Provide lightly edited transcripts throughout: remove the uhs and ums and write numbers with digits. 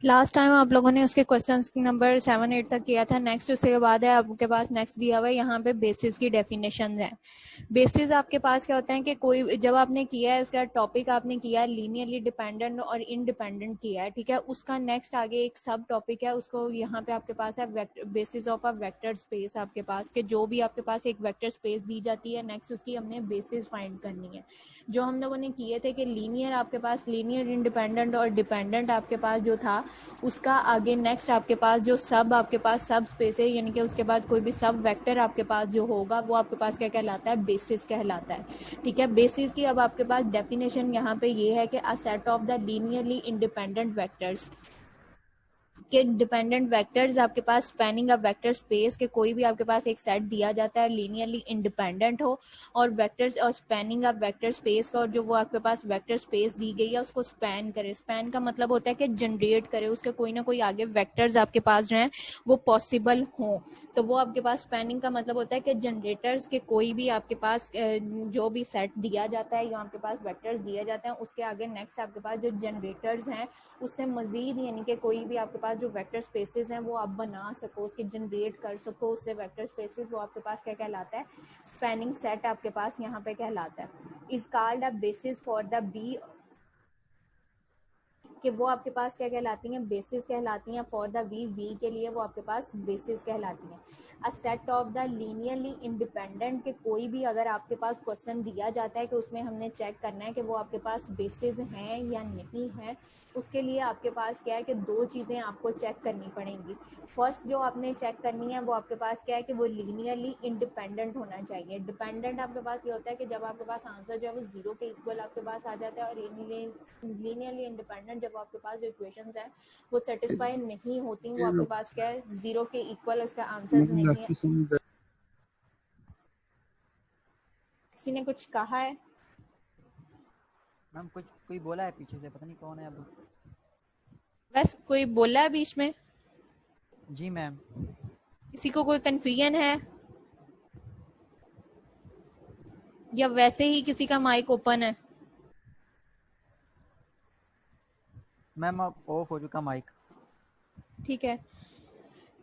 Last time आप लोगों ने उसके क्वेश्चंस नंबर 7-8 तक किया था। नेक्स्ट उसके बाद है आपके पास नेक्स्ट दिया हुआ है यहाँ पे बेसिस की डेफिनेशन है। बेसिस आपके पास क्या होता है कि कोई जब आपने किया है उसका टॉपिक आपने किया है लीनियरली डिपेंडेंट और इंडिपेंडेंट किया है, ठीक है। उसका नेक्स्ट आगे एक सब टॉपिक है, उसको यहाँ पे आपके पास है basis of a vector space आपके पास के जो भी आपके पास एक वेक्टर स्पेस दी जाती है, नेक्स्ट उसकी हमने बेसिस फाइंड करनी है। जो हम लोगों ने किए थे कि लीनियर आपके पास लीनियर इंडिपेंडेंट और डिपेंडेंट आपके पास जो था उसका आगे नेक्स्ट आपके पास जो सब आपके पास सब स्पेस है, यानी कि उसके बाद कोई भी सब वेक्टर आपके पास जो होगा वो आपके पास क्या कहलाता है, बेसिस कहलाता है, ठीक है। बेसिस की अब आपके पास डेफिनेशन यहाँ पे ये है कि a set of the linearly independent vectors के डिपेंडेंट वेक्टर्स आपके पास स्पैनिंग अ वेक्टर स्पेस के कोई भी आपके पास एक सेट दिया जाता है लीनियरली इंडिपेंडेंट हो और वेक्टर्स और स्पैनिंग अ वेक्टर स्पेस का, और जो वो आपके पास वेक्टर स्पेस दी गई है उसको स्पैन करे। स्पैन का मतलब होता है कि जनरेट करे, उसके कोई ना कोई आगे वेक्टर्स आपके पास जो है वो पॉसिबल हो, तो वो आपके पास स्पैनिंग का मतलब होता है कि जनरेटर्स के कोई भी आपके पास जो भी सेट दिया जाता है या आपके पास वेक्टर्स दिए जाते हैं उसके आगे नेक्स्ट आपके पास जो जनरेटर्स हैं उससे मजीद यानी कि कोई भी आपके पास जो वेक्टर स्पेसेस हैं वो आप बना सको, उसके जनरेट कर सको उससे वेक्टर स्पेसेस, वो आपके पास क्या कहलाता है, स्पैनिंग सेट आपके पास यहाँ पे कहलाता है। Is called a basis for the B, कि वो आपके पास क्या कहलाती हैं, बेसिस कहलाती हैं। फॉर द वी के लिए वो आपके पास बेसिस कहलाती हैं। A set of the linearly independent, के कोई भी अगर आपके पास क्वेश्चन दिया जाता है कि उसमें हमने चेक करना है कि वो आपके पास बेसिस हैं या नहीं है, उसके लिए आपके पास क्या है कि दो चीज़ें आपको चेक करनी पड़ेंगी। फर्स्ट जो आपने चेक करनी है वो आपके पास क्या है कि वो लीनियरली इंडिपेंडेंट होना चाहिए। डिपेंडेंट आपके पास ये होता है कि जब आपके पास आंसर जो है वो जीरो के इक्वल आपके पास आ जाता है, और लीनियरली इंडिपेंडेंट जब आपके पास जो इक्वेशंस हैं वो सेटिस्फाई नहीं होती, वो आपके पास क्या है, जीरो के इक्वल उसका आंसर नहीं है। किसी ने कुछ कहा है? मैम कुछ कोई बोला है पीछे से, पता नहीं कौन है अब। बस कोई बोला है बीच में? जी मैम। किसी को कोई कंफ्यूजन है या वैसे ही किसी का माइक ओपन है? मैम अब ऑफ हो चुका माइक। ठीक है।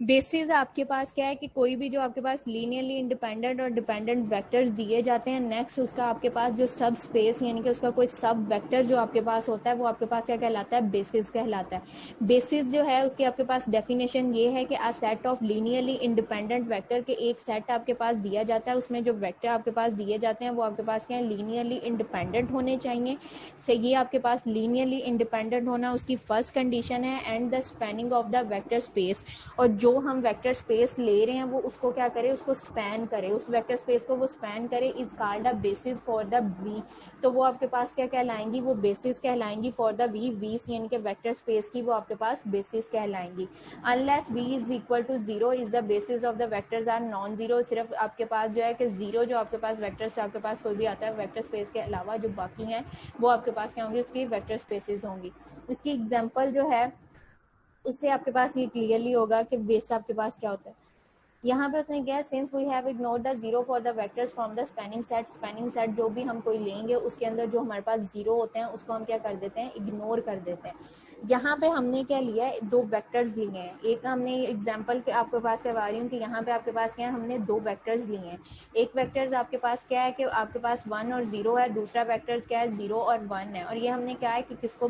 बेसिस आपके पास क्या है कि कोई भी जो आपके पास लीनियरली इंडिपेंडेंट और डिपेंडेंट वेक्टर्स दिए जाते हैं, नेक्स्ट उसका आपके पास जो सब स्पेस यानी कि उसका कोई सब वेक्टर जो आपके पास होता है वो आपके पास क्या कहलाता है, बेसिस कहलाता है। बेसिस जो है उसकी आपके पास डेफिनेशन ये है कि a set of linearly independent vector के एक सेट आपके पास दिया जाता है, उसमें जो वेक्टर आपके पास दिए जाते हैं वो आपके पास क्या है, लीनियरली इंडिपेंडेंट होने चाहिए। से ये आपके पास लीनियरली इंडिपेंडेंट होना उसकी फर्स्ट कंडीशन है, and the spanning of the vector space, और जो हम वेक्टर स्पेस ले रहे हैं वो उसको क्या करे, उसको स्पैन करे, उस वेक्टर स्पेस को वो स्पैन करे, is called a basis for the V. तो वो आपके पास क्या कहलाएंगी, वो बेसिस कहलाएंगी फॉर द वी, यानी कि वेक्टर स्पेस की वो आपके पास बेसिस कहलाएंगी। Unless V is equal to zero is the basis of the vectors are non zero, सिर्फ आपके पास जो है कि जीरो जो आपके पास वेक्टर्स आपके पास कोई भी आता है वेक्टर स्पेस के अलावा जो बाकी हैं वो आपके पास क्या होंगी, उसकी वेक्टर स्पेसिस होंगी। इसकी एग्जांपल जो है उससे आपके पास ये क्लियरली होगा कि बेस आपके पास क्या होता है। यहाँ पे उसने क्या, since we have ignored the zero for the vectors from the spanning set जो भी हम कोई लेंगे उसके अंदर जो हमारे पास जीरो होते हैं उसको हम क्या कर देते हैं, इग्नोर कर देते हैं। यहाँ पे हमने क्या लिया है, दो वेक्टर्स लिए हैं। एक हमने एग्जांपल पे आपके पास करवा रही हूँ कि यहाँ पे आपके पास क्या है, हमने दो वेक्टर्स लिए हैं। एक वेक्टर्स आपके पास क्या है कि आपके पास 1 और 0 है, दूसरा वेक्टर क्या है 0 और 1 है, और ये हमने क्या है कि किसको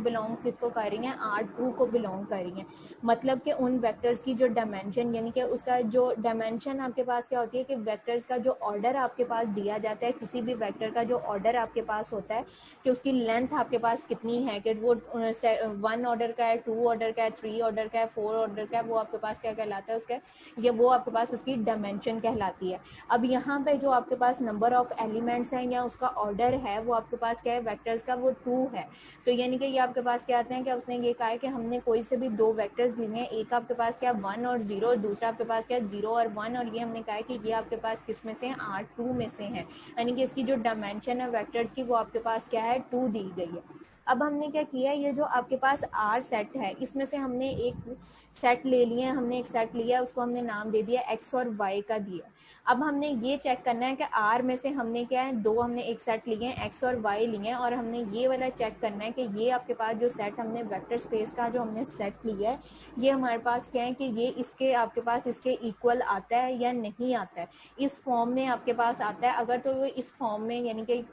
कर रही हैं, R2 को बिलोंग कर रही हैं। मतलब कि उन वेक्टर्स की जो डायमेंशन यानी कि उसका जो डायमेंशन आपके पास क्या होती है कि वेक्टर्स का जो ऑर्डर आपके पास दिया जाता है, किसी भी वेक्टर का जो ऑर्डर आपके पास होता है कि उसकी लेंथ आपके पास कितनी है, कि वो 1 ऑर्डर का है, 2 ऑर्डर का है, 3 ऑर्डर का है, 4 ऑर्डर का है, वो आपके पास क्या कहलाता है, उसका ये वो आपके पास उसकी डायमेंशन कहलाती है। अब यहाँ पे जो आपके पास नंबर ऑफ एलिमेंट्स हैं या उसका ऑर्डर है वो आपके पास क्या है, वेक्टर्स का वो 2 है। तो यानी कि ये आपके पास क्या आते हैं कि उसने ये कहा है कि हमने कोई से भी दो वेक्टर्स लिए हैं, एक आपके पास क्या 1 और 0, दूसरा आपके पास क्या 0 और 1, और ये हमने कहा है कि ये आपके पास किस में से हैं, R2 में से हैं, यानी कि इसकी जो डायमेंशन है वेक्टर्स की वो आपके पास क्या है 2 दी गई है। अब हमने क्या किया है, ये जो आपके पास आर सेट है इसमें से हमने एक सेट ले लिया, हमने एक सेट लिया, उसको हमने नाम दे दिया एक्स और वाई का दिया। अब हमने ये चेक करना है कि आर में से हमने क्या है, दो हमने एक सेट लिए हैं, एक्स और वाई लिए हैं, और हमने ये वाला चेक करना है कि ये आपके पास जो सेट हमने वेक्टर स्पेस का जो हमने सेट लिया है ये हमारे पास क्या है कि ये इसके आपके पास इसके इक्वल आता है या नहीं आता है, इस फॉर्म में आपके पास आता है। अगर तो इस फॉर्म में यानी कि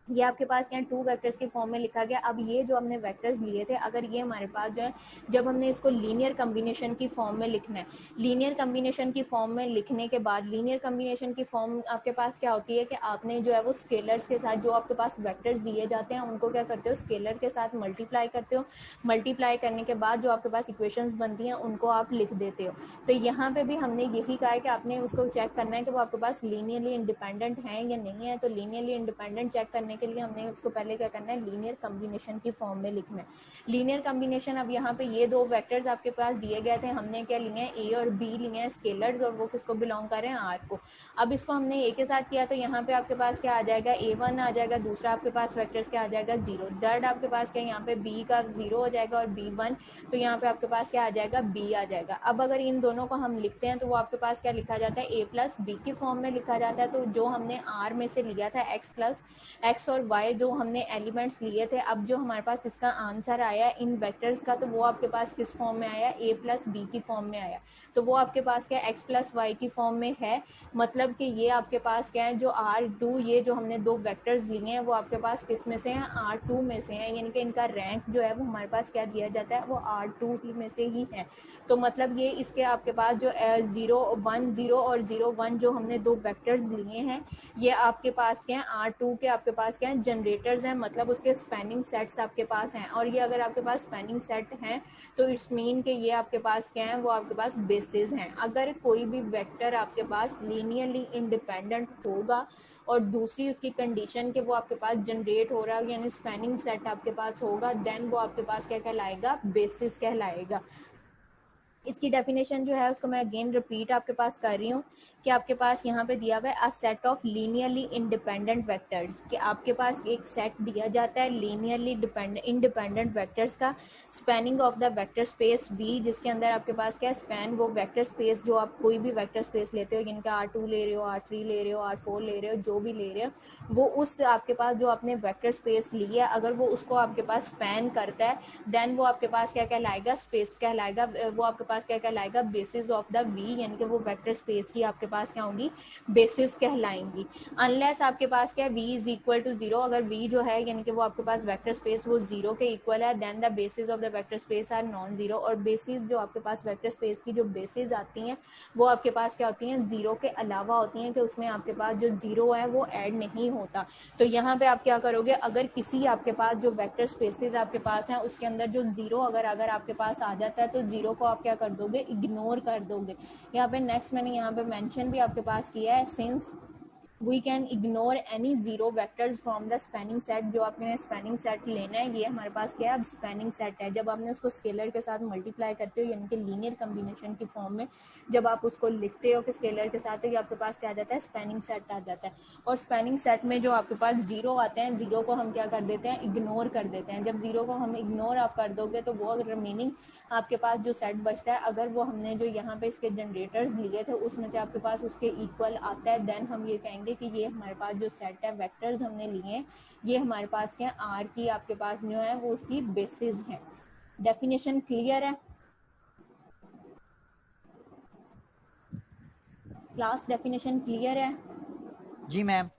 ये आपके पास क्या टू वेक्टर्स के फॉर्म में लिखा गया। अब ये जो हमने वेक्टर्स लिए थे, अगर ये हमारे पास जो है, जब हमने इसको लीनियर कम्बिनेशन की फॉर्म में लिखना है, लीनियर कम्बिनेशन की फॉर्म में लिखने के बाद, लीनियर कम्बिनेशन की फॉर्म आपके पास क्या होती है कि आपने जो है वो स्केलर्स के साथ जो आपके पास वेक्टर्स दिए जाते हैं उनको क्या करते हो, स्केलर के साथ मल्टीप्लाई करते हो। मल्टीप्लाई करने के बाद जो आपके पास इक्वेशंस बनती हैं उनको आप लिख देते हो। तो यहाँ पे भी हमने यही कहा है कि आपने उसको चेक करना है कि वो आपके पास लीनियरली इंडिपेंडेंट है या नहीं है। तो लीनियरली इंडिपेंडेंट चेक करने के लिए हमने उसको पहले क्या करना है, लीनियर कम्बिनेशन की फॉर्म में लिखना है। लीनियर कम्बिनेशन, अब यहाँ पे ये दो वेक्टर्स आपके पास दिए गए थे, हमने क्या लिए हैं, ए और बी लिए हैं स्केलर्स, और वो किसको बिलोंग कर रहे हैं, आर को। अब इसको हमने ए के साथ किया तो यहाँ पे आपके पास क्या आ जाएगा, A1 आ जाएगा, दूसरा आपके पास वेक्टर्स क्या आ जाएगा, 0, थर्ड आपके पास क्या यहाँ पे बी का 0 हो जाएगा और B1, तो यहाँ पे आपके पास क्या आ जाएगा, बी आ जाएगा। अब अगर इन दोनों को हम लिखते हैं तो वो आपके पास क्या लिखा जाता है, a प्लस बी की फॉर्म में लिखा जाता है। तो जो हमने आर में से लिया था एक्स और वाई जो हमने एलिमेंट्स लिए थे, अब जो हमारे पास इसका आंसर आया इन वेक्टर्स का, तो वो आपके पास किस फॉर्म में आया, a प्लस बी की फॉर्म में आया। तो वो आपके पास क्या एक्स प्लस वाई की फॉर्म में है। मतलब कि ये आपके पास क्या है, जो R2 ये जो हमने दो वेक्टर्स लिए हैं वो आपके पास किस में से हैं, R2 में से हैं, यानी कि इनका रैंक जो है वो हमारे पास क्या दिया जाता है, वो R2 ही में से ही है। तो मतलब ये इसके आपके पास जो 0 1 0 और 0 1 जो हमने दो वेक्टर्स लिए हैं, ये आपके पास क्या है, R2 के आपके पास क्या है, जनरेटर्स हैं, मतलब उसके स्पैनिंग सेट्स आपके पास हैं। और ये अगर आपके पास स्पैनिंग सेट हैं तो इट्स मीन के ये आपके पास क्या है, वो आपके पास बेसिस हैं। अगर कोई भी वेक्टर आपके पास लीनियरली इंडिपेंडेंट होगा और दूसरी उसकी कंडीशन के वो आपके पास जनरेट हो रहा है, यानी स्पैनिंग सेट आपके पास होगा, देन वो आपके पास क्या कहलाएगा, बेसिस कहलाएगा। इसकी डेफिनेशन जो है उसको मैं अगेन रिपीट आपके पास कर रही हूँ कि आपके पास यहाँ पे दिया हुआ है a set of linearly independent vectors, कि आपके पास एक सेट दिया जाता है लीनियरली इंडिपेंडेंट वेक्टर्स का, spanning of the vector space V, जिसके अंदर आपके पास क्या है, स्पैन वो वेक्टर स्पेस जो आप कोई भी वेक्टर स्पेस लेते हो, जिनका R2 ले रहे हो, R3 ले रहे हो, R4 ले रहे हो, जो भी ले रहे हो, वो उस आपके पास जो आपने वेक्टर स्पेस ली है अगर वो उसको आपके पास स्पैन करता है, देन वो आपके पास क्या कहलाएगा, स्पेस कहलाएगा। वो आपके पास क्या कहलाएगा, बेसिस ऑफ द V, यानी कि वो वेक्टर स्पेस की आपके पास क्या होंगी, बेसिस कहलाएंगी। अनलेस आपके पास क्या V इज इक्वल टू 0, अगर V जो है यानी कि वो आपके पास वेक्टर स्पेस वो 0 के इक्वल है, then the basis of the vector space are non zero. और बेसिस जो आपके पास वेक्टर स्पेस की जो बेसिस आती हैं वो आपके पास क्या होती हैं, 0 के अलावा होती हैं, कि उसमें आपके पास जो 0 है वो ऐड नहीं होता। तो यहाँ पे आप क्या करोगे, अगर किसी आपके पास जो वेक्टर स्पेसेस आपके पास हैं उसके अंदर जो 0 अगर आपके पास आ जाता है तो 0 को आप क्या कर दोगे, इग्नोर कर दोगे। यहाँ पे नेक्स्ट मैंने यहाँ पे मेंशन भी आपके पास किया है, since we can ignore any zero vectors from the spanning set। जो आपने स्पैनिंग सेट लेना है, ये हमारे पास क्या है, अब स्पैनिंग सेट है। जब आपने उसको स्केलर के साथ मल्टीप्लाई करते हो, यानी कि लीनियर कम्बिनेशन की फॉर्म में जब आप उसको लिखते हो कि स्केलर के साथ, तो ये आपके पास क्या आ जाता है, स्पैनिंग सेट आ जाता है। और स्पैनिंग सेट में जो आपके पास 0 आते हैं, 0 को हम क्या कर देते हैं, इग्नोर कर देते हैं। जब 0 को हम इग्नोर आप कर दोगे तो वो रिमेनिंग आपके पास जो सेट बचता है, अगर वो हमने जो यहाँ पे इसके जनरेटर्स लिए थे उसमें से आपके पास उसके इक्वल आता है, देन हम ये कहेंगे कि ये हमारे पास जो सेट है वेक्टर्स हमने लिए ये हमारे पास क्या आर की आपके पास जो है वो उसकी बेसिस है। डेफिनेशन क्लियर है क्लास, डेफिनेशन क्लियर है? जी मैम।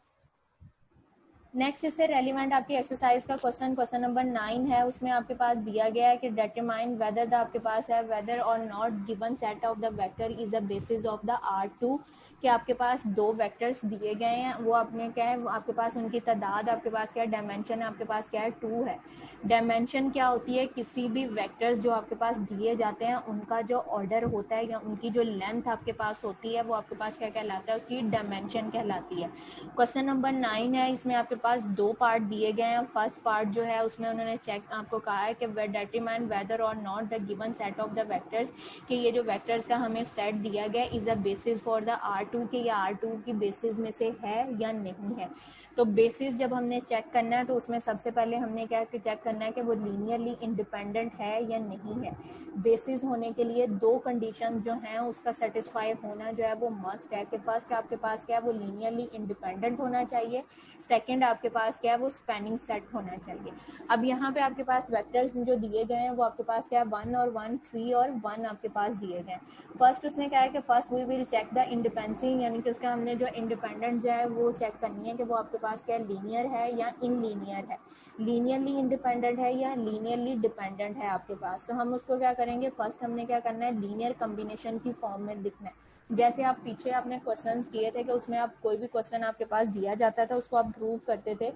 नेक्स्ट इससे रेलिवेंट आपकी एक्सरसाइज का क्वेश्चन नंबर 9 है। उसमें आपके पास दिया गया है कि डिटरमाइन वेदर द आपके पास है वेदर और not given set of the vector is a basis of the R2। कि आपके पास दो वेक्टर्स दिए गए हैं, वो आपने क्या है, आपके पास उनकी तादाद आपके पास क्या है, डायमेंशन आपके पास क्या है, 2 है। डायमेंशन क्या होती है, किसी भी वेक्टर्स जो आपके पास दिए जाते हैं उनका जो ऑर्डर होता है या उनकी जो लेंथ आपके पास होती है वो आपके पास क्या कहलाता है, उसकी डायमेंशन कहलाती है। क्वेश्चन नंबर 9 है, इसमें आपके पास दो पार्ट दिए गए हैं। फर्स्ट पार्ट जो है उसमें उन्होंने चेक आपको कहा है कि डिटरमाइन वेदर और not the given set of the vectors, कि ये जो वेक्टर्स का हमें सेट दिया गया is a basis for the R2, कि ये R2 की बेसिस में से है या नहीं है। तो बेसिस जब हमने चेक करना है तो उसमें सबसे पहले हमने क्या चेक करना है कि वो लीनियरली इंडिपेंडेंट है या नहीं है। बेसिस होने के लिए दो कंडीशंस जो हैं उसका सेटिस्फाई होना जो है वो मस्ट है कि फर्स्ट आपके पास क्या है वो लीनियरली इंडिपेंडेंट होना चाहिए, सेकंड आपके पास क्या है वो स्पैनिंग सेट होना चाहिए। अब यहाँ पे आपके पास वेक्टर्स जो दिए गए हैं वो आपके पास क्या है 1 और 1, 3 और 1 आपके पास दिए गए हैं। फर्स्ट उसने क्या है कि first we will check the independency, यानी कि उसका हमने जो इंडिपेंडेंट जो है वो चेक करनी है कि वो आपके पास क्या लीनियर है या इन लीनियर है, लीनियरली इंडिपेंडेंट है या लीनियरली डिपेंडेंट है आपके पास। तो हम उसको क्या करेंगे, फर्स्ट हमने क्या करना है लीनियर कॉम्बिनेशन की फॉर्म में लिखना है। जैसे आप पीछे आपने क्वेश्चंस किए थे कि उसमें आप कोई भी क्वेश्चन आपके पास दिया जाता था उसको आप प्रूव करते थे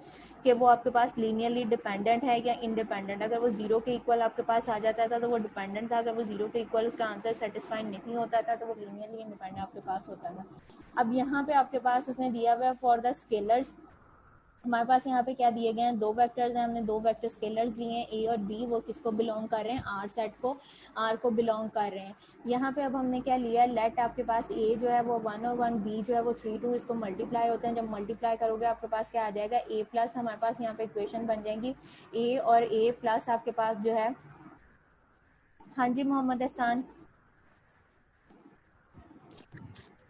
कि वो आपके पास लीनियरली डिपेंडेंट है या इंडिपेंडेंट। अगर वो जीरो के इक्वल आपके पास आ जाता था तो वो डिपेंडेंट था, अगर वो जीरो के इक्वल उसका आंसर सेटिस्फाई नहीं होता था तो वो लीनियरली इंडिपेंडेंट आपके पास होता था। अब यहाँ पे आपके पास उसने दिया हुआ है फॉर द स्केलर्स, हमारे पास यहाँ पे क्या दिए गए हैं दो वेक्टर्स हैं, हमने दो वेक्टर स्केलर्स लिए हैं ए और बी, वो किसको बिलोंग कर रहे हैं आर सेट को, आर को बिलोंग कर रहे हैं। यहाँ पे अब हमने क्या लिया है लेट आपके पास ए जो है वो 1 और 1, बी जो है वो 3 2, इसको मल्टीप्लाई होते हैं, जब मल्टीप्लाई करोगे आपके पास क्या आ जाएगा ए प्लस, हमारे पास यहाँ पे इक्वेशन बन जाएंगी ए और ए प्लस आपके पास जो है। हाँ जी मोहम्मद एहसान।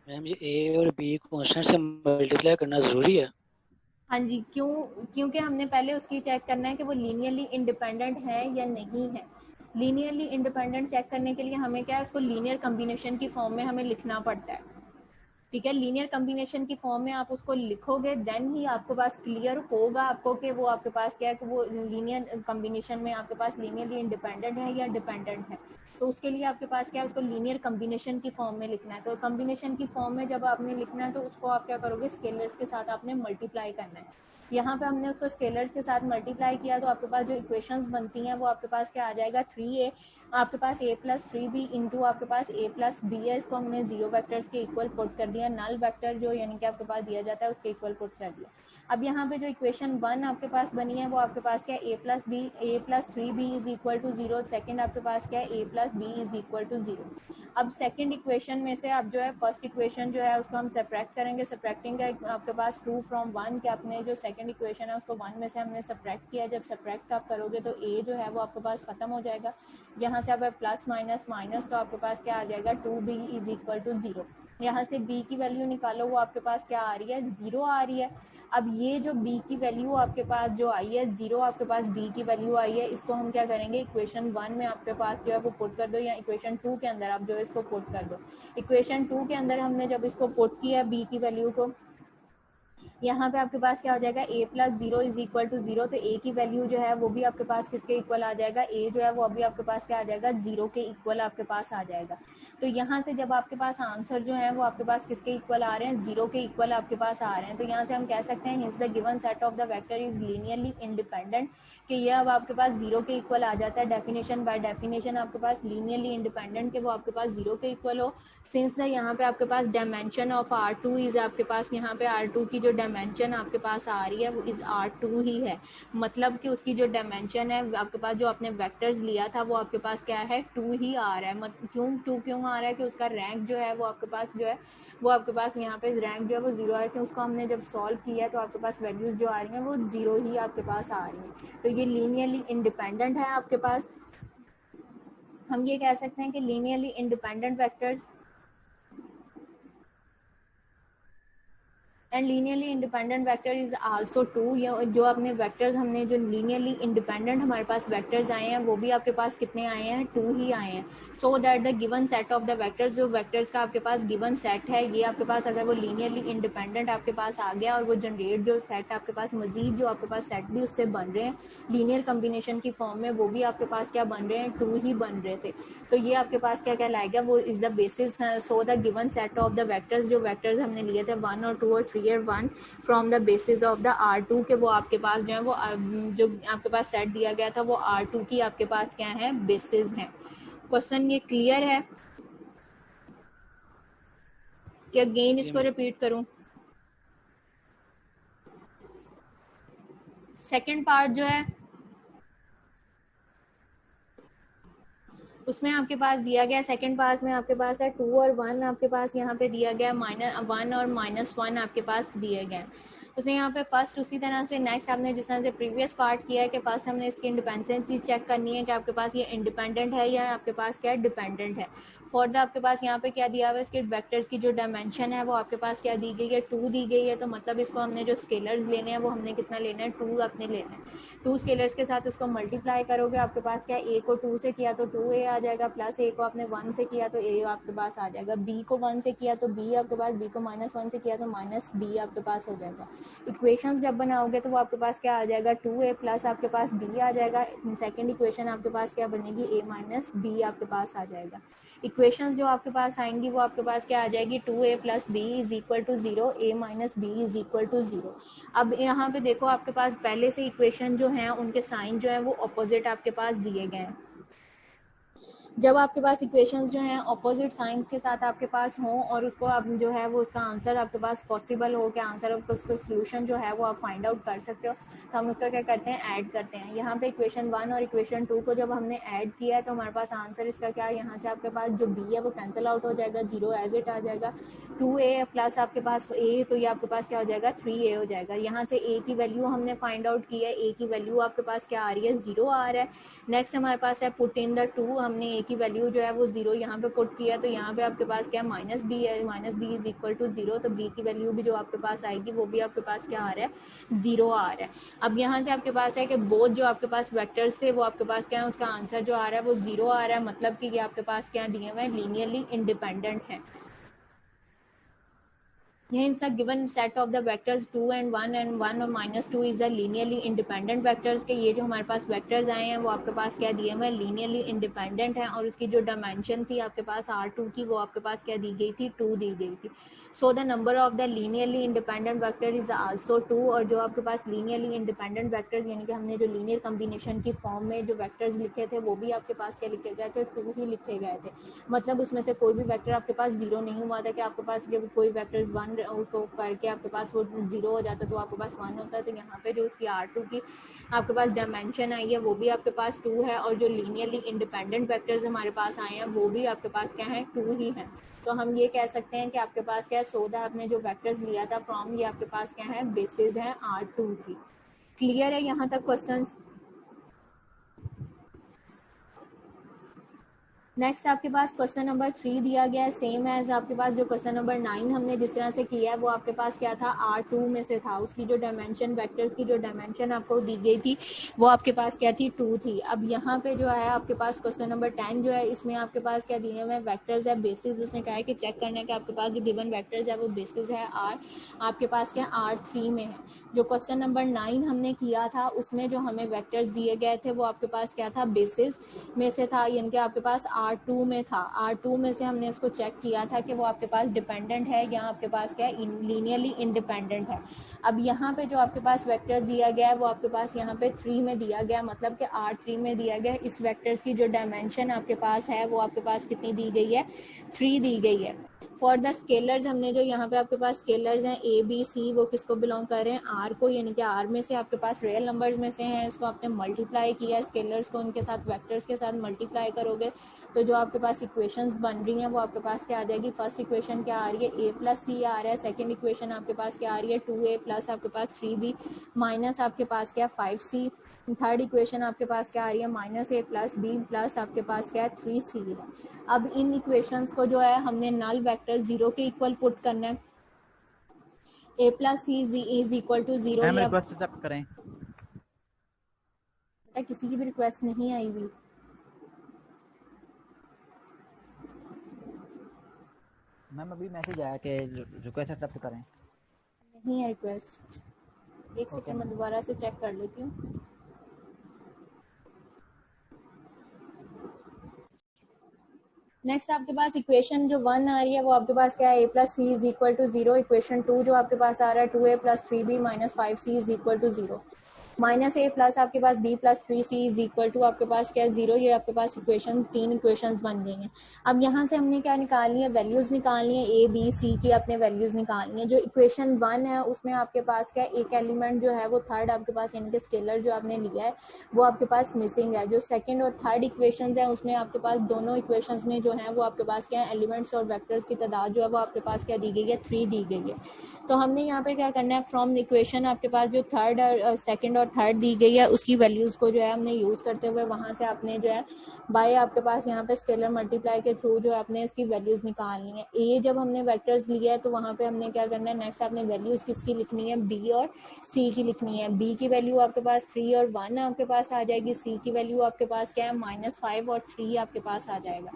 मैम ये ए और बी कांस्टेंट से मल्टीप्लाई करना जरूरी है? हाँ जी, क्यों, क्योंकि हमने पहले उसकी चेक करना है कि वो लीनियरली इंडिपेंडेंट है या नहीं है। लीनियरली इंडिपेंडेंट चेक करने के लिए हमें क्या है उसको लीनियर कॉम्बिनेशन की फॉर्म में हमें लिखना पड़ता है। ठीक है, लीनियर कॉम्बिनेशन की फॉर्म में आप उसको लिखोगे देन ही आपके पास क्लियर होगा आपको कि वो आपके पास क्या है कि वो लीनियर कॉम्बिनेशन में आपके पास लीनियरली इंडिपेंडेंट है या डिपेंडेंट है। तो उसके लिए आपके पास क्या है उसको लीनियर कॉम्बिनेशन की फॉर्म में लिखना है। तो कॉम्बिनेशन की फॉर्म में जब आपने लिखना है तो उसको आप क्या करोगे स्केलर्स के साथ आपने मल्टीप्लाई करना है। यहाँ पे हमने उसको स्केलर्स के साथ मल्टीप्लाई किया तो आपके पास जो इक्वेशंस बनती हैं वो आपके पास क्या आ जाएगा 3a, आपके पास a प्लस 3b इंटू आपके पास a प्लस b है, इसको हमने जीरो वेक्टर्स के इक्वल पुट कर दिया, नल वेक्टर जो यानी कि आपके पास दिया जाता है उसके इक्वल पुट कर दिया। अब यहाँ पे जो इक्वेशन 1 आपके पास बनी है वो आपके पास क्या है a plus 3b is equal to 0, second आपके पास क्या है a plus b is equal to 0। अब सेकंड इक्वेशन में से आप जो है फर्स्ट इक्वेशन जो है उसको हम सब्ट्रैक्ट करेंगे, सब्ट्रैक्टिंग का आपके पास 2 फ्रॉम 1 के अपने जो सेकंड इक्वेशन है उसको 1 में से हमने सब्ट्रैक्ट किया, जब सब्ट्रैक्ट आप करोगे तो a जो है वो आपके पास खत्म हो जाएगा, यहाँ से आप प्लस माइनस माइनस तो आपके पास क्या आ जाएगा 2b इज इक्वल टू 0। यहाँ से b की वैल्यू निकालो, वो आपके पास क्या आ रही है 0 आ रही है। अब ये जो b की वैल्यू आपके पास जो आई है 0, आपके पास b की वैल्यू आई है, इसको हम क्या करेंगे इक्वेशन 1 में आपके पास जो है वो पुट कर दो, या इक्वेशन 2 के अंदर आप जो है इसको पुट कर दो। इक्वेशन 2 के अंदर हमने जब इसको पुट किया b की वैल्यू को, यहाँ पे आपके पास क्या हो जाएगा a plus 0 is equal to 0, तो a की वैल्यू जो है वो भी आपके पास किसके इक्वल आ जाएगा, a जो है वो अभी आपके पास क्या आ जाएगा 0 के इक्वल आपके पास आ जाएगा। तो यहाँ से जब आपके पास आंसर जो है वो आपके पास किसके इक्वल आ रहे हैं 0 के इक्वल आपके पास आ रहे हैं। तो यहाँ से हम कह सकते हैं hints the given set of the vector is linearly independent, कि ये अब आपके पास 0 के इक्वल आ जाता है। डेफिनेशन बाय डेफिनेशन आपके पास लीनियरली इंडिपेंडेंट के वो आपके पास 0 के इक्वल हो, सिंस ना यहाँ पे आपके पास डायमेंशन ऑफ R2 इज आपके पास यहाँ पे R2 की जो डायमेंशन आपके पास आ रही है वो इज R2 ही है, मतलब कि उसकी जो डायमेंशन है आपके पास जो आपने वेक्टर्स लिया था वो आपके पास क्या है 2 ही आ रहा है। क्यों 2 क्यों आ रहा है कि उसका रैंक जो है वो आपके पास जो है वो आपके पास यहाँ पे रैंक जो है वो 0 आ रही है, उसको हमने जब सॉल्व किया तो आपके पास वैल्यूज जो आ रही हैं वो 0 ही आपके पास आ रही हैं। तो ये लीनियरली इंडिपेंडेंट है आपके पास। हम ये कह सकते हैं कि linearly independent vectors and linearly independent vector is also 2, जो अपने वेक्टर्स हमने जो लीनियरली इंडिपेंडेंट हमारे पास वेक्टर्स आए हैं वो भी आपके पास कितने आए हैं 2 ही आए हैं। So that the given set of the vectors, जो वेक्टर्स का आपके पास गिवन सेट है ये आपके पास अगर वो लीनियरली इंडिपेंडेंट आपके पास आ गया और वो जनरेट जो सेट आपके पास मजीद जो आपके पास सेट भी उससे बन रहे हैं लीनियर कॉम्बिनेशन की फॉर्म में, वो भी आपके पास क्या बन रहे हैं 2 ही बन रहे थे। तो ये आपके पास क्या कहलाएगा वो is the basis. So the given set of the vectors, जो वेक्टर्स हमने लिए थे 1 और 2 और 3 और 1 from the basis of the R2 के, वो आपके पास जो है वो जो आपके पास सेट दिया गया था वो R2 की आपके पास क्या है बेसिस है। क्वेश्चन ये क्लियर है कि अगेन इसको रिपीट करूं? सेकंड पार्ट जो है उसमें आपके पास दिया गया, सेकंड पार्ट में आपके पास है 2 और 1 आपके पास यहाँ पे दिया गया, -1 और -1 आपके पास दिए गए। उसने यहाँ पे फर्स्ट उसी तरह से नेक्स्ट आपने जिस तरह से प्रीवियस पार्ट किया है कि फर्स्ट हमने इसकी इंडिपेंडेंसी चेक करनी है कि आपके पास ये इंडिपेंडेंट है या आपके पास क्या डिपेंडेंट है। फॉर आपके पास यहाँ पे क्या दिया हुआ है, इसके वेक्टर्स की जो डायमेंशन है वो आपके पास क्या दी गई है, 2 दी गई है। तो मतलब इसको हमने जो स्केलर्स लेने हैं वो हमने कितना लेना है, 2 अपने लेना है। 2 स्केलर्स के साथ उसको मल्टीप्लाई करोगे, आपके पास क्या ए को 2 से किया तो 2a आ जाएगा, प्लस ए को आपने 1 से किया तो a आपके पास आ जाएगा, b को 1 से किया तो b आपके पास, b को -1 से किया तो -b आपके पास हो जाएगा। इक्वेशंस जब बनाओगे तो वो आपके पास क्या आ जाएगा, 2a प्लस आपके पास b आ जाएगा। सेकंड इक्वेशन आपके पास क्या बनेगी, a माइनस b आपके पास आ जाएगा। इक्वेशंस जो आपके पास आएंगी वो आपके पास क्या आ जाएगी, 2a plus b is equal to 0, a minus b is equal to 0। अब यहाँ पे देखो आपके पास पहले से इक्वेशन जो हैं उनके साइन जो है वो अपोजिट आपके पास दिए गए हैं। जब आपके पास इक्वेशंस जो हैं अपोजिट साइंस के साथ आपके पास हों और उसको आप जो है वो उसका आंसर आपके पास पॉसिबल हो कि आंसर आपको उसका सोल्यूशन जो है वो आप फाइंड आउट कर सकते हो, तो हम उसका क्या करते हैं, ऐड करते हैं। यहाँ पे इक्वेशन 1 और इक्वेशन 2 को जब हमने ऐड किया है तो हमारे पास आंसर इसका क्या है, यहाँ से आपके पास जो b है वो कैंसिल आउट हो जाएगा, 0 एज इट आ जाएगा। 2a प्लस आपके पास a, तो ये आपके पास क्या हो जाएगा, 3a हो जाएगा। यहाँ से a की वैल्यू हमने फाइंड आउट की है, a की वैल्यू आपके पास क्या आ रही है, 0 आ रहा है। नेक्स्ट हमारे पास है पुट इन द 2, हमने a की वैल्यू जो है वो 0 यहाँ पे पुट किया, तो यहाँ पे आपके पास क्या माइनस b है, minus b is equal to 0, तो b की वैल्यू भी जो आपके पास आएगी वो भी आपके पास क्या आ रहा है, 0 आ रहा है। अब यहाँ से आपके पास है कि बोथ जो आपके पास वेक्टर्स थे वो आपके पास क्या है, उसका आंसर जो आ रहा है वो 0 आ रहा है, मतलब कि ये आपके पास क्या दिए हुए हैं, लीनियरली इंडिपेंडेंट है। Hence, the given set of the vectors 2 and 1 or -2 is a linearly independent vectors के ये जो हमारे पास vectors आए हैं वो आपके पास क्या दिए हुए हैं, linearly independent है। और उसकी जो dimension थी आपके पास R2 की वो आपके पास क्या दी गई थी, 2 दी गई थी। So the number of the linearly independent vector is also 2। और जो आपके पास linearly independent vectors यानी कि हमने जो linear combination की फॉर्म में जो vectors लिखे थे वो भी आपके पास क्या लिखे गए थे, 2 ही लिखे गए थे। मतलब उसमें से कोई भी वेक्टर आपके पास 0 नहीं हुआ था कि आपके पास जब कोई वेक्टर 1 उसको करके आपके पास वो 0 हो जाता तो आपके पास 1 होता है। तो यहाँ पे जो उसकी R2 की आपके पास डायमेंशन आई है वो भी आपके पास 2 है, और जो लीनियरली इंडिपेंडेंट वेक्टर्स हमारे पास आए हैं वो भी आपके पास क्या है, 2 ही है। तो हम ये कह सकते हैं कि आपके पास क्या है, सौदा आपने जो वेक्टर्स लिया था फ्रॉम, ये आपके पास क्या है, बेसिस है R2 की। क्लियर है यहाँ तक क्वेश्चन? नेक्स्ट आपके पास क्वेश्चन नंबर 3 दिया गया है, सेम एज आपके पास जो क्वेश्चन नंबर 9 हमने जिस तरह से किया है वो आपके पास क्या था, R2 में से था। उसकी जो डायमेंशन वेक्टर्स की जो डायमेंशन आपको दी गई थी वो आपके पास क्या थी, 2 थी। अब यहाँ पे जो है आपके पास क्वेश्चन नंबर 10 जो है इसमें आपके पास क्या दिए हुए वेक्टर्स है बेसिस। उसने कहा है कि चेक करना है कि आपके पास जो गिवन वेक्टर्स है वो बेसिस है R, आपके पास क्या R3 में है। जो क्वेश्चन नंबर 9 हमने किया था उसमें जो हमें वेक्टर्स दिए गए थे वो आपके पास क्या था, बेसिस में से था, यानी कि आपके पास R2 में था। R2 में से हमने इसको चेक किया था कि वो आपके पास डिपेंडेंट है या आपके पास क्या है, लीनियरली इंडिपेंडेंट है। अब यहाँ पे जो आपके पास वेक्टर दिया गया है वो आपके पास यहाँ पे 3 में दिया गया, मतलब कि R3 में दिया गया। इस वेक्टर्स की जो डायमेंशन आपके पास है वो आपके पास कितनी दी गई है, 3 दी गई है। फॉर द स्केलर्स हमने जो यहाँ पे आपके पास स्केलर्स हैं A B C वो किसको बिलोंग कर रहे हैं, R को, यानी कि R में से आपके पास रियल नंबर्स में से हैं। इसको आपने मल्टीप्लाई किया, स्केलर्स को उनके साथ वेक्टर्स के साथ मल्टीप्लाई करोगे तो जो आपके पास इक्वेशंस बन रही हैं वो आपके पास क्या आ जाएगी। फर्स्ट इक्वेशन क्या आ रही है, A प्लस C आ रहा है। सेकेंड इक्वेशन आपके पास क्या आ रही है, 2A प्लस आपके पास 3B माइनस आपके पास क्या 5C। थर्ड इक्वेशन आपके पास क्या आ रही है, -A प्लस B प्लस आपके पास क्या है 3C है। अब इन इक्वेशंस को जो है हमने नल वेक्टर 0 के इक्वल पुट करना है। A plus C is equal to 0। Ma'am request accept करें। किसी की भी रिक्वेस्ट नहीं आई हुई। मैम अभी मैसेज आया कि रिक्वेस्ट एक्सेप्ट करें। नहीं है रिक्वेस्ट, एक सेकंड मैं दोबारा से चेक कर लेती हूँ। नेक्स्ट आपके पास इक्वेशन जो 1 आ रही है वो आपके पास क्या है, A plus C is equal to 0। Equation 2 जो आपके पास आ रहा है 2A plus 3B minus 5C is equal to 0। Minus A plus आपके पास B plus 3c is equal to आपके पास क्या है 0। ये आपके पास इक्वेशन 3 इक्वेशंस बन गई हैं। अब यहाँ से हमने क्या निकालनी है, वैल्यूज निकालनी है, ए बी सी की अपने वैल्यूज निकालनी है। जो इक्वेशन 1 है उसमें आपके पास क्या है, एक एलिमेंट जो है वो थर्ड आपके पास यानी कि स्केलर जो आपने लिया है वो आपके पास मिसिंग है। जो सेकेंड और थर्ड इक्वेशन है उसमें आपके पास दोनों इक्वेशन में जो है वो आपके पास क्या है, एलिमेंट्स और वेक्टर्स की तादाद जो है वो आपके पास क्या दी गई है, 3 दी गई है। तो हमने यहाँ पे क्या करना है, फ्रॉम इक्वेशन आपके पास जो थर्ड और सेकंड और थर्ड दी गई है उसकी वैल्यूज को जो है हमने यूज करते हुए वहां से आपने जो है बाय आपके पास यहाँ पे स्केलर मल्टीप्लाई के थ्रू जो है आपने इसकी वैल्यूज निकालनी है। ए जब हमने वेक्टर्स लिया है तो वहां पे हमने क्या करना है, नेक्स्ट आपने वैल्यूज किसकी लिखनी है, बी और सी की लिखनी है। बी की वैल्यू आपके पास 3 और 1 आपके पास आ जाएगी। सी की वैल्यू आपके पास क्या है, -5 और 3 आपके पास आ जाएगा।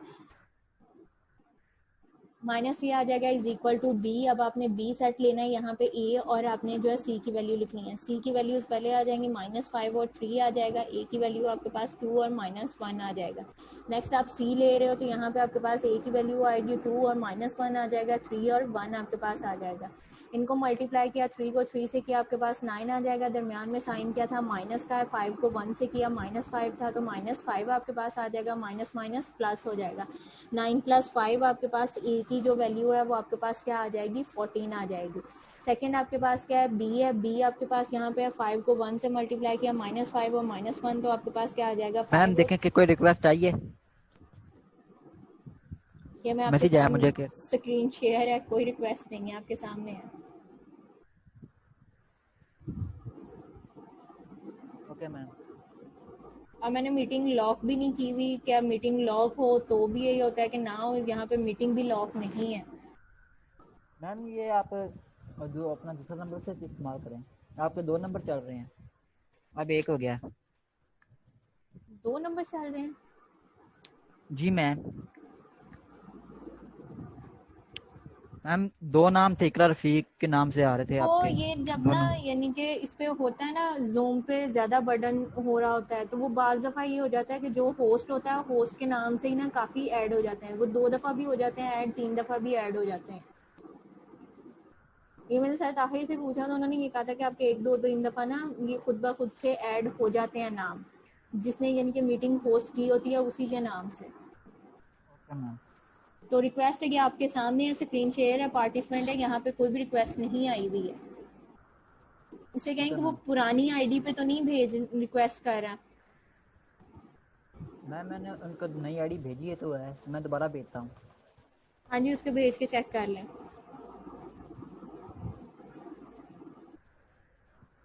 -3 आ जाएगा इज इक्वल टू बी। अब आपने बी सेट लेना है यहाँ पे ए और आपने जो है सी की वैल्यू लिखनी है। सी की वैल्यूज पहले आ जाएंगी, -5 और 3 आ जाएगा। ए की वैल्यू आपके पास 2 और -1 आ जाएगा। नेक्स्ट आप सी ले रहे हो तो यहाँ पे आपके पास ए की वैल्यू आएगी 2 और -1 आ जाएगा, 3 और 1 आपके पास आ जाएगा। इनको मल्टीप्लाई किया, 3 को 3 से किया आपके पास 9 आ जाएगा। दरमियान में साइन क्या था, माइनस का है। 5 को 1 से किया, -5 था तो -5 आपके पास आ जाएगा, माइनस माइनस प्लस हो जाएगा। 9 + 5 आपके पास ए की जो वैल्यू है वो आपके पास क्या आ जाएगी, 14 आ जाएगी। सेकंड आपके पास क्या है, बी है। बी आपके पास यहाँ पे 5 को 1 से मल्टीप्लाई किया, -5 और -1 तो आपके पास क्या आ जाएगा, मैम 5। देखें कि कोई रिक्वेस्ट आई है, ये मैं आपके मैसेज आया सामने मुझे कि स्क्रीन शेयर है, कोई रिक्वेस्ट नहीं है, आपके सामने है। Okay ma'am. और मैंने मीटिंग लॉक भी नहीं की हुई। क्या मीटिंग लॉक हो तो भी यही होता है कि ना हो, यहाँ पे मीटिंग भी लॉक नहीं है। मैम ये आप जो अपना दूसरा नंबर से इस्तेमाल करें, आपके 2 नंबर चल रहे हैं, अब 1 हो गया। 2 नंबर चल रहे हैं? जी मैम। मैम 2 नाम थे, इकरा रफीक के नाम से आ रहे थे तो आपके ये जब ना 2 नंबर। यानी कि इस पे होता है ना, जूम पे ज्यादा बर्डन हो रहा होता है तो वो बाज दफा ये हो जाता है कि जो होस्ट होता है होस्ट के नाम से ही ना काफी ऐड हो जाते हैं। वो 2 दफा भी हो जाते हैं ऐड, 3 दफा भी ऐड हो जाते हैं। ये मैंने शायद आखिर से पूछा तो उन्होंने ये कहा था कि आपके 1-2-3 दफा ना ये खुद ब खुद से ऐड हो जाते हैं नाम, जिसने यानी कि मीटिंग होस्ट की होती है उसी के नाम से। Okay ma'am. तो रिक्वेस्ट है कि आपके सामने स्क्रीन शेयर है, पार्टिसिपेंट है, यहाँ पे कोई भी रिक्वेस्ट नहीं आई हुई है। उसे कहें ओके कि वो मैम। पुरानी आईडी पे तो नहीं भेज रिक्वेस्ट कर रहा। मैम मैंने उनको नई आईडी भेजी है तो है, मैं दोबारा भेजता हूँ। हाँ जी, उसके भेज के चेक कर लें।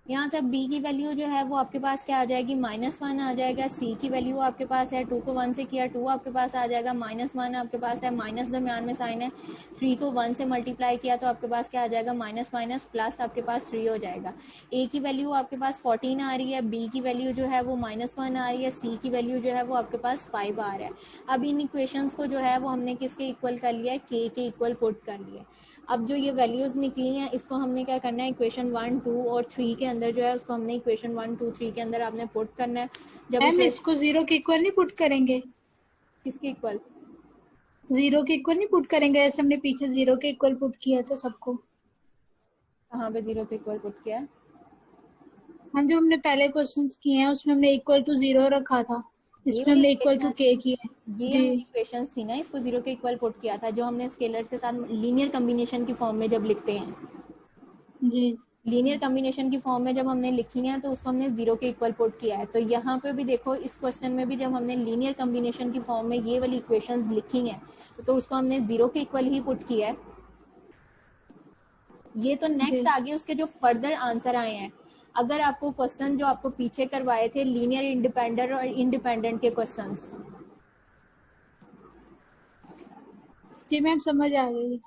यहाँ से बी की वैल्यू जो है वो आपके पास क्या आ जाएगी, -1 आ जाएगा। सी की वैल्यू आपके पास है, 2 को 1 से किया 2 आपके पास आ जाएगा, -1 आपके पास है, माइनस दरमियान में साइन है। 3 को 1 से मल्टीप्लाई किया तो आपके पास क्या आ जाएगा, माइनस माइनस प्लस आपके पास 3 हो जाएगा। ए की वैल्यू आपके पास 14 आ रही है, बी की वैल्यू जो है वो -1 आ रही है, सी की वैल्यू जो है वो आपके पास 5 आ रहा है। अब इन इक्वेशंस को जो है वो हमने किसके इक्वल कर लिया है, के इक्वल पुट कर लिया है। अब जो ये वैल्यूज निकली हैं इसको हमने क्या करना है, इक्वेशन 1, 2 और 3 के अंदर जो है उसको हमने इक्वेशन 1, 2, 3 के अंदर आपने पुट करना है। जब मैम इसको 0 के इक्वल नहीं पुट करेंगे? किसके इक्वल? 0 के इक्वल नहीं पुट करेंगे, ऐसे हमने पीछे 0 के इक्वल पुट किया था सबको। कहाँ पे 0 के इक्वल पुट किया है? हम जो हमने पहले क्वेश्चंस किए हैं उसमें हमने इक्वल टू 0 रखा था, ये इसमें वाली हमने इक्वल टू इक्वेशन, k किया है। ये जी हमारी इक्वेशंस थी ना, इसको 0 के इक्वल पुट किया था जो हमने स्केलर्स के साथ लीनियर कम्बिनेशन की फॉर्म में जब लिखते हैं। जी लीनियर कम्बिनेशन की फॉर्म में जब हमने लिखी है तो उसको हमने 0 के इक्वल पुट किया है। तो यहाँ पे भी देखो इस क्वेश्चन में भी जब हमने लीनियर कम्बिनेशन की फॉर्म में ये वाली इक्वेशंस लिखी हैं तो उसको हमने 0 के इक्वल ही पुट किया है। ये तो नेक्स्ट जी आगे उसके जो फर्दर आंसर आए हैं। अगर आपको क्वेश्चन जो आपको पीछे करवाए थे लीनियर इंडिपेंडेंट और इंडिपेंडेंट के क्वेश्चंस, जी मैम समझ आ गई।